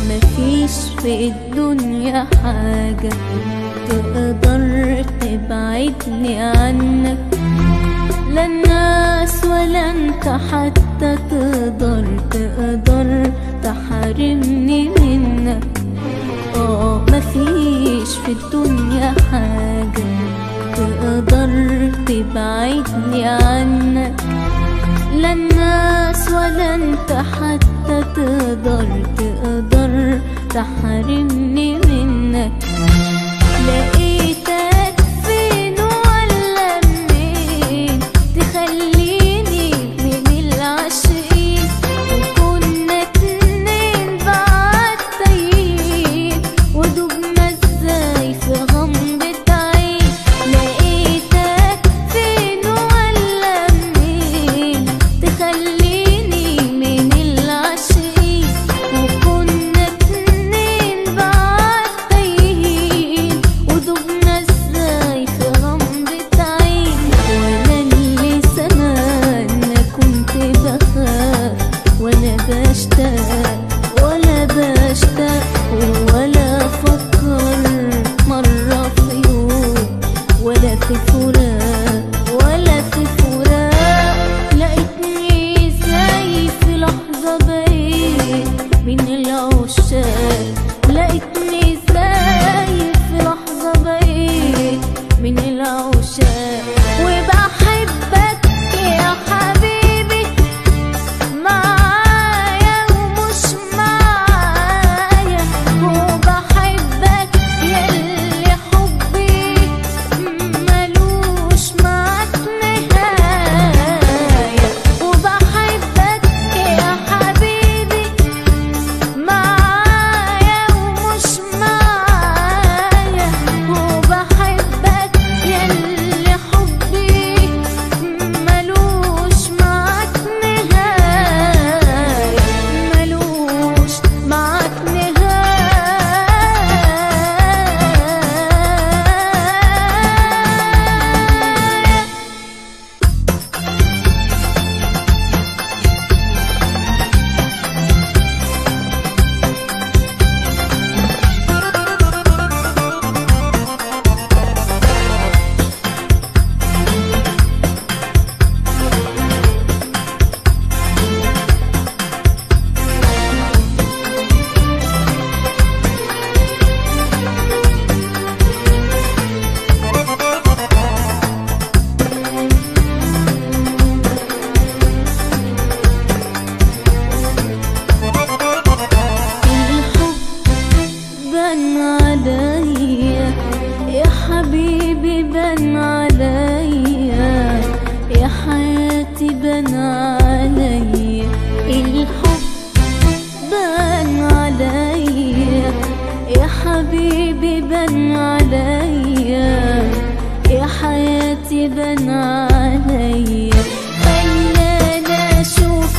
مفيش في الدنيا حاجة تقدر تبعدني عنك، لا الناس ولا انت حتى تقدر تحرمني منك. مفيش في الدنيا حاجة تقدر تبعدني عنك، لا الناس ولا انت حتى تقدر تحرمني منك. لقيتك فين ولا منين تخليني من العاشقين، وكنا اتنين بعد تايهين ودوبنا ازاي في غمضة عين. لقيتك فين ولا منين تخليني من العاشقين، وكنا اتنين بعد تايهين ودوبنا ازاي في غمضة عين. وانا اللي زمان كنت بخاف وانا بشتاق ولا افكر مرة في يوم ولا في فراق لقيتني ازاي في لحظة بقيت من العشاق. لقيتني ازاي في لحظة بقيت من العشاق، وبحبك يا حبيبي معايا ومش معايا، وبحبك ياللي حبي ملوش معاك نهاية. وبحبك يا حبيبي معايا ومش معايا، وبحبك ياللي حبي ملوش معاك نهاية، ملوش معاك نهاية. بان عليا يا حبيبي، بان عليا يا حياتي، بان عليا الحب. بان عليا يا حبيبي، بان عليا يا حياتي، بان عليا. خلاني اشوف